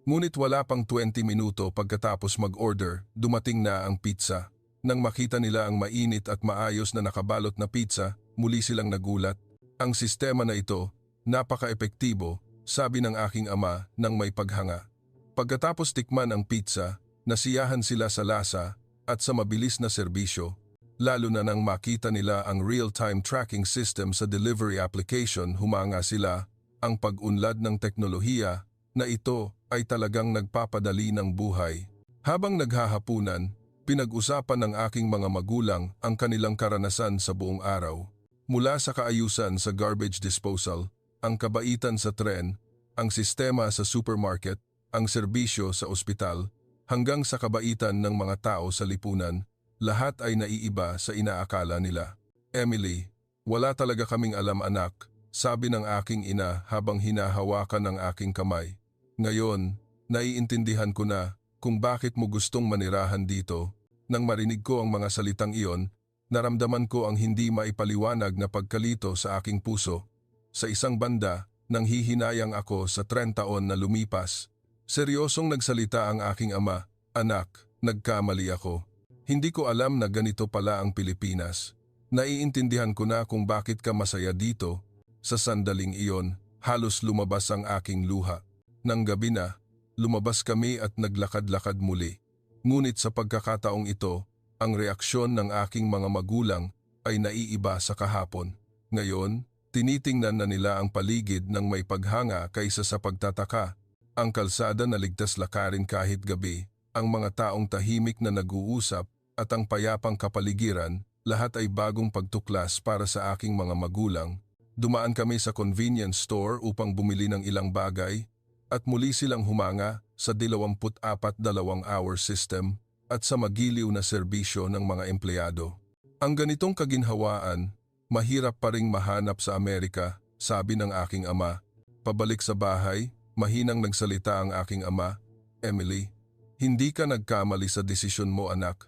Ngunit wala pang 20 minuto pagkatapos mag-order, dumating na ang pizza. Nang makita nila ang mainit at maayos na nakabalot na pizza, muli silang nagulat. Ang sistema na ito, napaka-epektibo, sabi ng aking ama nang may paghanga. Pagkatapos tikman ang pizza, nasiyahan sila sa lasa at sa mabilis na serbisyo, lalo na nang makita nila ang real-time tracking system sa delivery application, humanga sila. Ang pag-unlad ng teknolohiya na ito ay talagang nagpapadali ng buhay. Habang naghahapunan, pinag-usapan ng aking mga magulang ang kanilang karanasan sa buong araw. Mula sa kaayusan sa garbage disposal, ang kabaitan sa tren, ang sistema sa supermarket, ang serbisyo sa ospital, hanggang sa kabaitan ng mga tao sa lipunan, lahat ay naiiba sa inaakala nila. Emily, wala talaga kaming alam anak, sabi ng aking ina habang hinahawakan ang aking kamay. Ngayon, naiintindihan ko na kung bakit mo gustong manirahan dito. Nang marinig ko ang mga salitang iyon, naramdaman ko ang hindi maipaliwanag na pagkalito sa aking puso. Sa isang banda, nang hihinayang ako sa 30 taon na lumipas, seryosong nagsalita ang aking ama, "Anak, nagkamali ako. Hindi ko alam na ganito pala ang Pilipinas. Naiintindihan ko na kung bakit ka masaya dito." Sa sandaling iyon, halos lumabas ang aking luha. Nang gabi na, lumabas kami at naglakad-lakad muli. Ngunit sa pagkakataong ito, ang reaksyon ng aking mga magulang ay naiiba sa kahapon. Ngayon, tinitingnan na nila ang paligid ng may paghanga kaysa sa pagtataka. Ang kalsada na ligtas lakarin kahit gabi, ang mga taong tahimik na nag-uusap at ang payapang kapaligiran, lahat ay bagong pagtuklas para sa aking mga magulang. Dumaan kami sa convenience store upang bumili ng ilang bagay at muli silang humanga sa 24-hour system at sa magiliw na serbisyo ng mga empleyado. Ang ganitong kaginhawaan, mahirap pa ring mahanap sa Amerika, sabi ng aking ama. Pabalik sa bahay, mahinang nagsalita ang aking ama, "Emily, hindi ka nagkamali sa desisyon mo anak.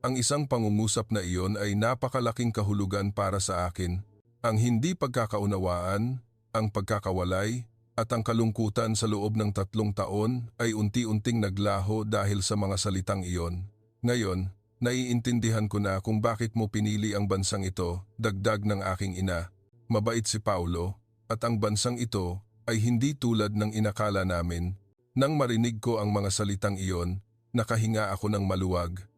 Ang isang pangungusap na iyon ay napakalaking kahulugan para sa akin. Ang hindi pagkakaunawaan, ang pagkakawalay, At ang kalungkutan sa loob ng 3 taon ay unti-unting naglaho dahil sa mga salitang iyon. Ngayon, naiintindihan ko na kung bakit mo pinili ang bansang ito, dagdag ng aking ina. Mabait si Paulo, at ang bansang ito ay hindi tulad ng inakala namin. Nang marinig ko ang mga salitang iyon, nakahinga ako ng maluwag.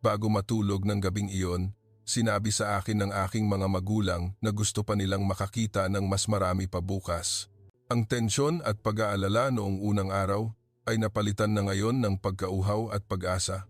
Bago matulog ng gabing iyon, sinabi sa akin ng aking mga magulang na gusto pa nilang makakita ng mas marami pa bukas. Ang tensyon at pag-aalala noong unang araw ay napalitan na ngayon ng pagkauhaw at pag-asa.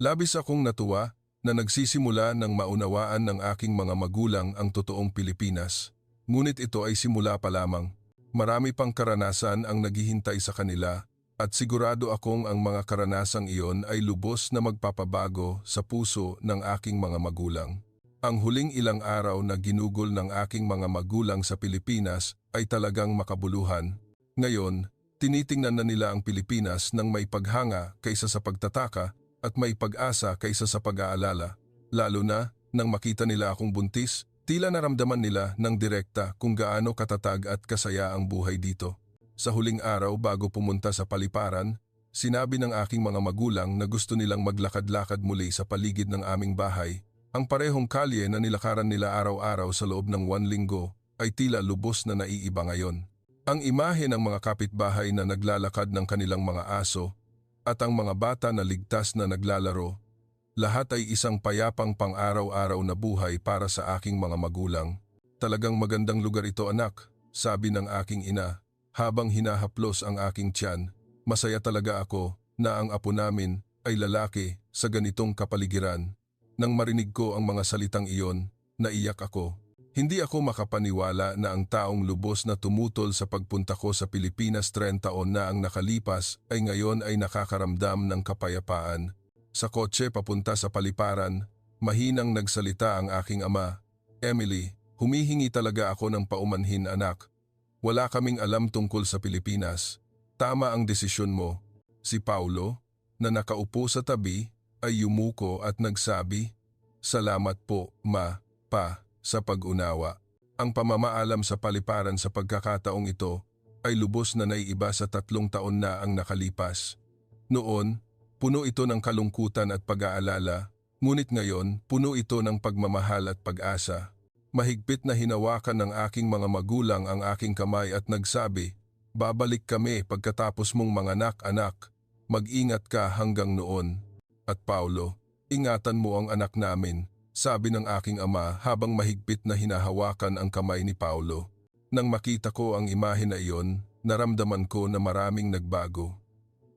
Labis akong natuwa na nagsisimula ng maunawaan ng aking mga magulang ang totoong Pilipinas. Ngunit ito ay simula pa lamang. Marami pang karanasan ang naghihintay sa kanila at sigurado akong ang mga karanasang iyon ay lubos na magpapabago sa puso ng aking mga magulang. Ang huling ilang araw na ginugol ng aking mga magulang sa Pilipinas ay talagang makabuluhan. Ngayon, tinitingnan na nila ang Pilipinas ng may paghanga kaysa sa pagtataka at may pag-asa kaysa sa pag-aalala. Lalo na, nang makita nila akong buntis, tila naramdaman nila ng direkta kung gaano katatag at kasaya ang buhay dito. Sa huling araw bago pumunta sa paliparan, sinabi ng aking mga magulang na gusto nilang maglakad-lakad muli sa paligid ng aming bahay. Ang parehong kalye na nilakaran nila araw-araw sa loob ng 1 linggo ay tila lubos na naiiba ngayon. Ang imahe ng mga kapitbahay na naglalakad ng kanilang mga aso at ang mga bata na ligtas na naglalaro, lahat ay isang payapang pang-araw-araw na buhay para sa aking mga magulang. Talagang magandang lugar ito, anak, sabi ng aking ina habang hinahaplos ang aking tiyan. Masaya talaga ako na ang apo namin ay lalaki sa ganitong kapaligiran. Nang marinig ko ang mga salitang iyon, naiyak ako. Hindi ako makapaniwala na ang taong lubos na tumutol sa pagpunta ko sa Pilipinas 30 taon na ang nakalipas ay ngayon ay nakakaramdam ng kapayapaan. Sa kotse papunta sa paliparan, mahinang nagsalita ang aking ama. Emily, humihingi talaga ako ng paumanhin, anak. Wala kaming alam tungkol sa Pilipinas. Tama ang desisyon mo. Si Paulo, na nakaupo sa tabi, ay yumuko at nagsabi, "Salamat po, ma, pa, sa pag-unawa." Ang pamamaalam sa paliparan sa pagkakataong ito ay lubos na naiiba sa 3 taon na ang nakalipas. Noon, puno ito ng kalungkutan at pag-aalala, ngunit ngayon puno ito ng pagmamahal at pag-asa. Mahigpit na hinawakan ng aking mga magulang ang aking kamay at nagsabi, "Babalik kami pagkatapos mong manganak, anak. Mag-ingat ka hanggang noon." At Paulo, ingatan mo ang anak namin, sabi ng aking ama habang mahigpit na hinahawakan ang kamay ni Paulo. Nang makita ko ang imahe na iyon, naramdaman ko na maraming nagbago.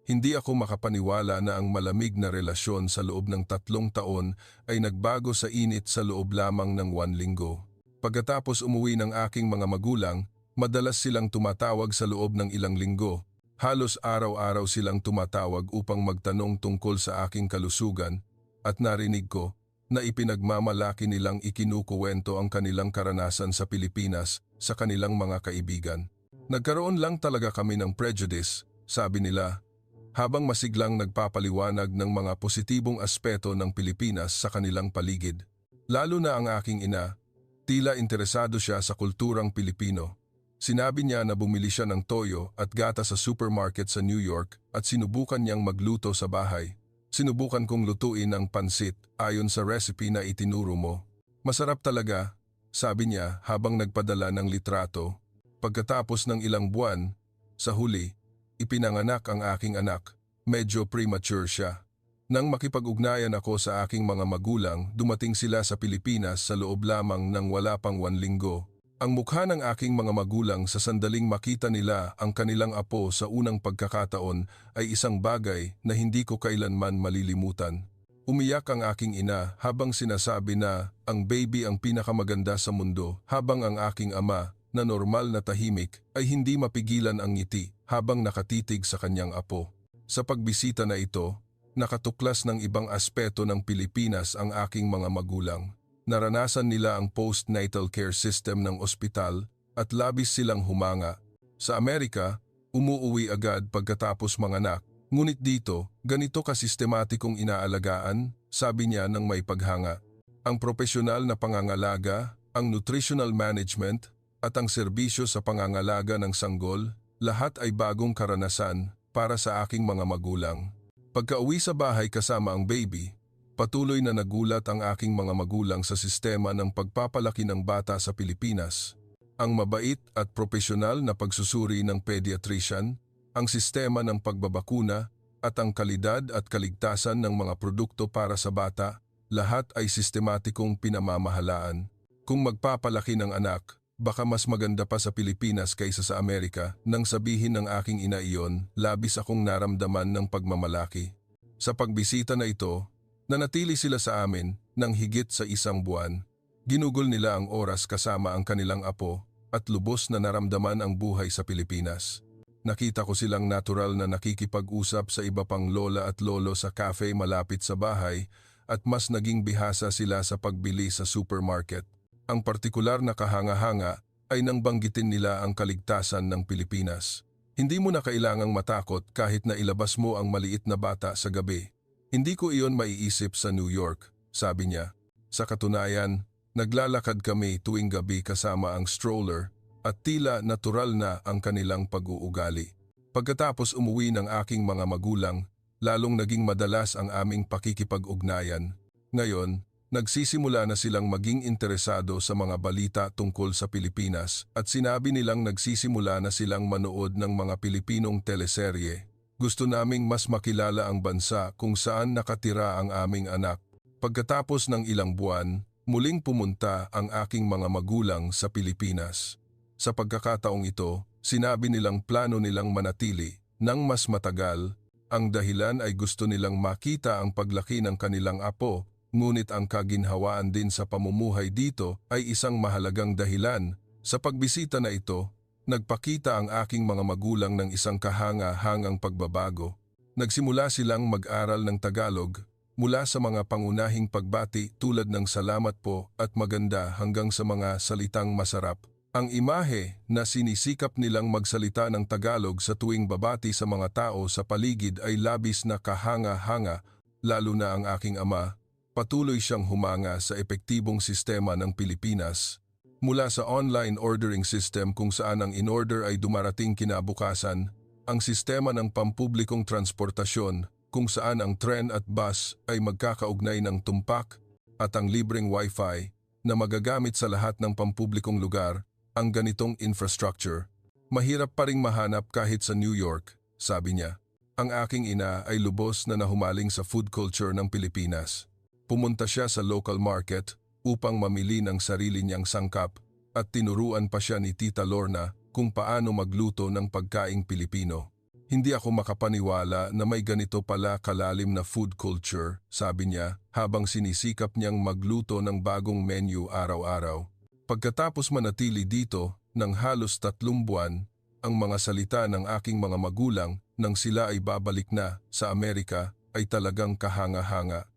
Hindi ako makapaniwala na ang malamig na relasyon sa loob ng 3 taon ay nagbago sa init sa loob lamang ng 1 linggo. Pagkatapos umuwi ng aking mga magulang, madalas silang tumatawag sa loob ng ilang linggo. Halos araw-araw silang tumatawag upang magtanong tungkol sa aking kalusugan at narinig ko na ipinagmamalaki nilang ikinukuwento ang kanilang karanasan sa Pilipinas sa kanilang mga kaibigan. Nagkaroon lang talaga kami ng prejudice, sabi nila, habang masiglang nagpapaliwanag ng mga positibong aspeto ng Pilipinas sa kanilang paligid. Lalo na ang aking ina, tila interesado siya sa kulturang Pilipino. Sinabi niya na bumili siya ng toyo at gata sa supermarket sa New York at sinubukan niyang magluto sa bahay. Sinubukan kong lutuin ang pansit ayon sa recipe na itinuro mo. Masarap talaga, sabi niya habang nagpadala ng litrato. Pagkatapos ng ilang buwan, sa huli, ipinanganak ang aking anak. Medyo premature siya. Nang makipag-ugnayan ako sa aking mga magulang, dumating sila sa Pilipinas sa loob lamang ng wala pang 1 linggo. Ang mukha ng aking mga magulang sa sandaling makita nila ang kanilang apo sa unang pagkakataon ay isang bagay na hindi ko kailanman malilimutan. Umiyak ang aking ina habang sinasabi na ang baby ang pinakamaganda sa mundo, habang ang aking ama, na normal na tahimik, ay hindi mapigilan ang ngiti habang nakatitig sa kanyang apo. Sa pagbisita na ito, nakatuklas ng ibang aspeto ng Pilipinas ang aking mga magulang. Naranasan nila ang postnatal care system ng ospital at labis silang humanga. Sa Amerika, umuuwi agad pagkatapos manganak. Ngunit dito, ganito kasistematikong inaalagaan, sabi niya ng may paghanga. Ang propesyonal na pangangalaga, ang nutritional management, at ang serbisyo sa pangangalaga ng sanggol, Lahat ay bagong karanasan para sa aking mga magulang. Pagka-uwi sa bahay kasama ang baby, patuloy na nagulat ang aking mga magulang sa sistema ng pagpapalaki ng bata sa Pilipinas. Ang mabait at propesyonal na pagsusuri ng pediatrician, ang sistema ng pagbabakuna, at ang kalidad at kaligtasan ng mga produkto para sa bata, lahat ay sistematikong pinamamahalaan. Kung magpapalaki ng anak, baka mas maganda pa sa Pilipinas kaysa sa Amerika nang sabihin ng aking ina iyon, labis akong naramdaman ng pagmamalaki. Sa pagbisita na ito, nanatili sila sa amin ng higit sa 1 buwan. Ginugol nila ang oras kasama ang kanilang apo at lubos na naramdaman ang buhay sa Pilipinas. Nakita ko silang natural na nakikipag-usap sa iba pang lola at lolo sa cafe malapit sa bahay at mas naging bihasa sila sa pagbili sa supermarket. Ang partikular na kahanga-hanga ay nang banggitin nila ang kaligtasan ng Pilipinas. Hindi mo na kailangang matakot kahit na ilabas mo ang maliit na bata sa gabi. Hindi ko iyon maiisip sa New York, sabi niya. Sa katunayan, naglalakad kami tuwing gabi kasama ang stroller at tila natural na ang kanilang pag-uugali. Pagkatapos umuwi ng aking mga magulang, lalong naging madalas ang aming pakikipag-ugnayan. Ngayon, nagsisimula na silang maging interesado sa mga balita tungkol sa Pilipinas at sinabi nilang nagsisimula na silang manood ng mga Pilipinong teleserye. Gusto naming mas makilala ang bansa kung saan nakatira ang aming anak. Pagkatapos ng ilang buwan, muling pumunta ang aking mga magulang sa Pilipinas. Sa pagkakataong ito, sinabi nilang plano nilang manatili ng mas matagal. Ang dahilan ay gusto nilang makita ang paglaki ng kanilang apo. Ngunit ang kaginhawaan din sa pamumuhay dito ay isang mahalagang dahilan. Sa pagbisita na ito, nagpakita ang aking mga magulang ng isang kahanga-hangang pagbabago. Nagsimula silang mag-aral ng Tagalog mula sa mga pangunahing pagbati tulad ng salamat po at maganda hanggang sa mga salitang masarap. Ang imahe na sinisikap nilang magsalita ng Tagalog sa tuwing babati sa mga tao sa paligid ay labis na kahanga-hanga, lalo na ang aking ama. Patuloy siyang humanga sa epektibong sistema ng Pilipinas. Mula sa online ordering system kung saan ang in-order ay dumarating kinabukasan, ang sistema ng pampublikong transportasyon kung saan ang tren at bus ay magkakaugnay ng tumpak at ang libreng wifi na magagamit sa lahat ng pampublikong lugar, ang ganitong infrastructure. Mahirap pa ring mahanap kahit sa New York, sabi niya. Ang aking ina ay lubos na nahumaling sa food culture ng Pilipinas. Pumunta siya sa local market upang mamili ng sarili niyang sangkap at tinuruan pa siya ni Tita Lorna kung paano magluto ng pagkaing Pilipino. Hindi ako makapaniwala na may ganito pala kalalim na food culture, sabi niya habang sinisikap niyang magluto ng bagong menu araw-araw. Pagkatapos manatili dito ng halos 3 buwan, ang mga salita ng aking mga magulang nang sila ay babalik na sa Amerika ay talagang kahanga-hanga.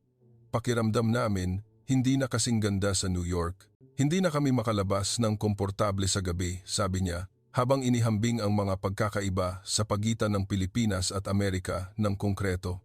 Pakiramdam namin, hindi na kasing ganda sa New York. Hindi na kami makalabas ng komportable sa gabi, sabi niya, habang inihambing ang mga pagkakaiba sa pagitan ng Pilipinas at Amerika ng konkreto.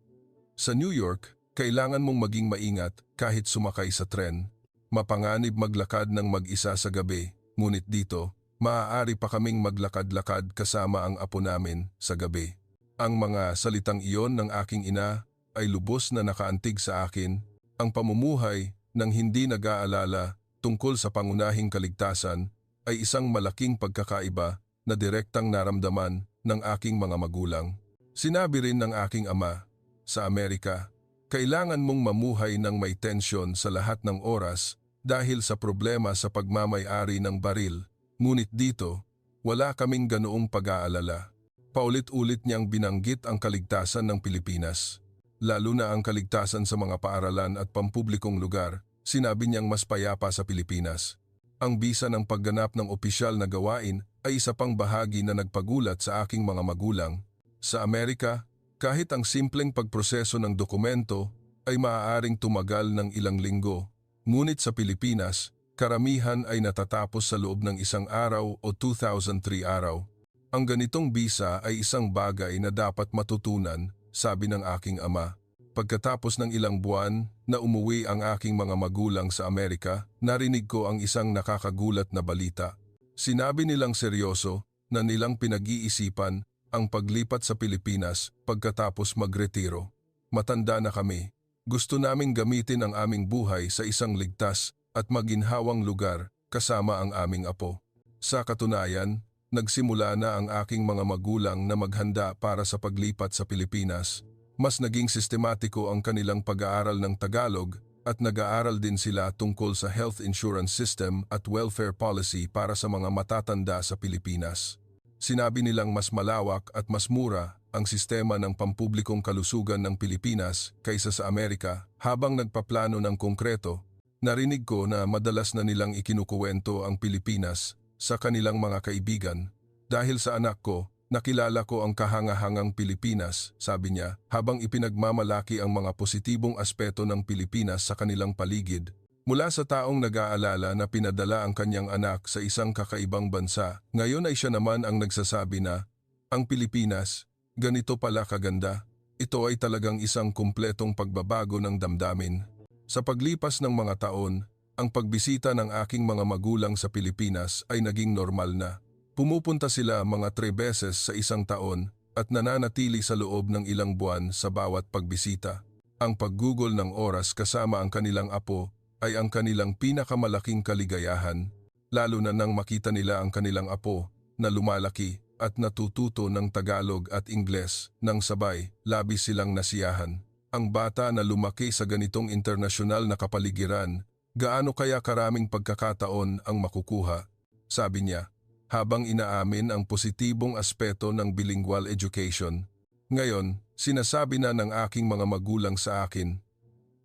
Sa New York, kailangan mong maging maingat kahit sumakay sa tren. Mapanganib maglakad ng mag-isa sa gabi, ngunit dito, maaari pa kaming maglakad-lakad kasama ang apo namin sa gabi. Ang mga salitang iyon ng aking ina ay lubos na nakaantig sa akin. Ang pamumuhay ng hindi nag-aalala tungkol sa pangunahing kaligtasan ay isang malaking pagkakaiba na direktang naramdaman ng aking mga magulang. Sinabi rin ng aking ama, sa Amerika, kailangan mong mamuhay ng may tensyon sa lahat ng oras dahil sa problema sa pagmamay-ari ng baril. Ngunit dito, wala kaming ganoong pag-aalala. Paulit-ulit niyang binanggit ang kaligtasan ng Pilipinas. Lalo na ang kaligtasan sa mga paaralan at pampublikong lugar, sinabi niyang mas payapa sa Pilipinas. Ang bisa ng pagganap ng opisyal na gawain ay isa pang bahagi na nagpagulat sa aking mga magulang. Sa Amerika, kahit ang simpleng pagproseso ng dokumento ay maaaring tumagal ng ilang linggo. Ngunit sa Pilipinas, karamihan ay natatapos sa loob ng 1 araw o 2,003 araw. Ang ganitong bisa ay isang bagay na dapat matutunan, sabi ng aking ama. Pagkatapos ng ilang buwan na umuwi ang aking mga magulang sa Amerika, narinig ko ang isang nakakagulat na balita. Sinabi nilang seryoso na nilang pinag-iisipan ang paglipat sa Pilipinas pagkatapos magretiro. Matanda na kami. Gusto naming gamitin ang aming buhay sa isang ligtas at maginhawang lugar kasama ang aming apo. Sa katunayan, nagsimula na ang aking mga magulang na maghanda para sa paglipat sa Pilipinas. Mas naging sistematiko ang kanilang pag-aaral ng Tagalog at nag-aaral din sila tungkol sa health insurance system at welfare policy para sa mga matatanda sa Pilipinas. Sinabi nilang mas malawak at mas mura ang sistema ng pampublikong kalusugan ng Pilipinas kaysa sa Amerika. Habang nagpaplano ng konkreto, narinig ko na madalas na nilang ikinukuwento ang Pilipinas sa kanilang mga kaibigan. Dahil sa anak ko, nakilala ko ang kahangahangang Pilipinas, sabi niya, habang ipinagmamalaki ang mga positibong aspeto ng Pilipinas sa kanilang paligid. Mula sa taong nag-aalala na pinadala ang kanyang anak sa isang kakaibang bansa, ngayon ay siya naman ang nagsasabi na, ang Pilipinas, ganito pala kaganda. Ito ay talagang isang kumpletong pagbabago ng damdamin. Sa paglipas ng mga taon, ang pagbisita ng aking mga magulang sa Pilipinas ay naging normal na. Pumupunta sila mga 3 beses sa isang taon at nananatili sa loob ng ilang buwan sa bawat pagbisita. Ang paggugol ng oras kasama ang kanilang apo ay ang kanilang pinakamalaking kaligayahan, lalo na nang makita nila ang kanilang apo na lumalaki at natututo ng Tagalog at Ingles nang sabay, labis silang nasiyahan. Ang bata na lumaki sa ganitong internasyonal na kapaligiran, gaano kaya karaming pagkakataon ang makukuha? Sabi niya, habang inaamin ang positibong aspeto ng bilingual education. Ngayon, sinasabi na ng aking mga magulang sa akin,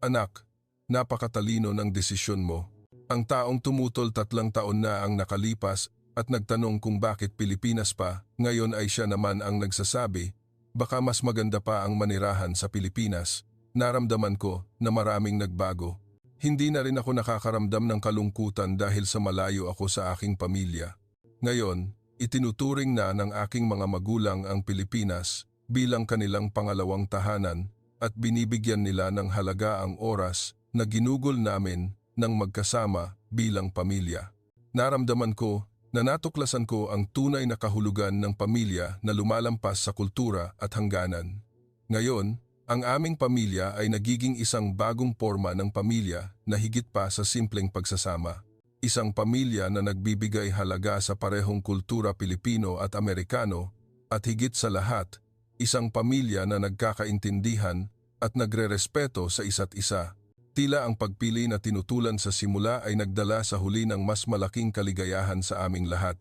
anak, napakatalino ng desisyon mo. Ang taong tumutol 3 taon na ang nakalipas at nagtanong kung bakit Pilipinas pa, ngayon ay siya naman ang nagsasabi, baka mas maganda pa ang manirahan sa Pilipinas. Naramdaman ko na maraming nagbago. Hindi na rin ako nakakaramdam ng kalungkutan dahil sa malayo ako sa aking pamilya. Ngayon, itinuturing na ng aking mga magulang ang Pilipinas bilang kanilang pangalawang tahanan at binibigyan nila ng halaga ang oras na ginugol namin ng magkasama bilang pamilya. Naramdaman ko na natuklasan ko ang tunay na kahulugan ng pamilya na lumalampas sa kultura at hangganan. Ngayon, ang aming pamilya ay nagiging isang bagong forma ng pamilya na higit pa sa simpleng pagsasama. Isang pamilya na nagbibigay halaga sa parehong kultura Pilipino at Amerikano at higit sa lahat, isang pamilya na nagkakaintindihan at nagrerespeto sa isa't isa. Tila ang pagpili na tinutulan sa simula ay nagdala sa huli ng mas malaking kaligayahan sa aming lahat.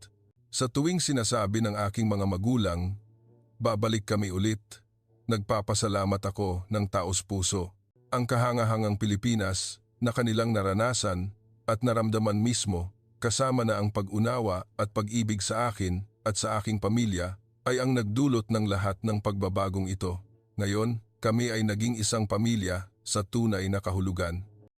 Sa tuwing sinasabi ng aking mga magulang, babalik kami ulit, nagpapasalamat ako ng taos puso. Ang kahangahangang Pilipinas na kanilang naranasan at naramdaman mismo, kasama na ang pag-unawa at pag-ibig sa akin at sa aking pamilya, ay ang nagdulot ng lahat ng pagbabagong ito. Ngayon, kami ay naging isang pamilya sa tunay na kahulugan.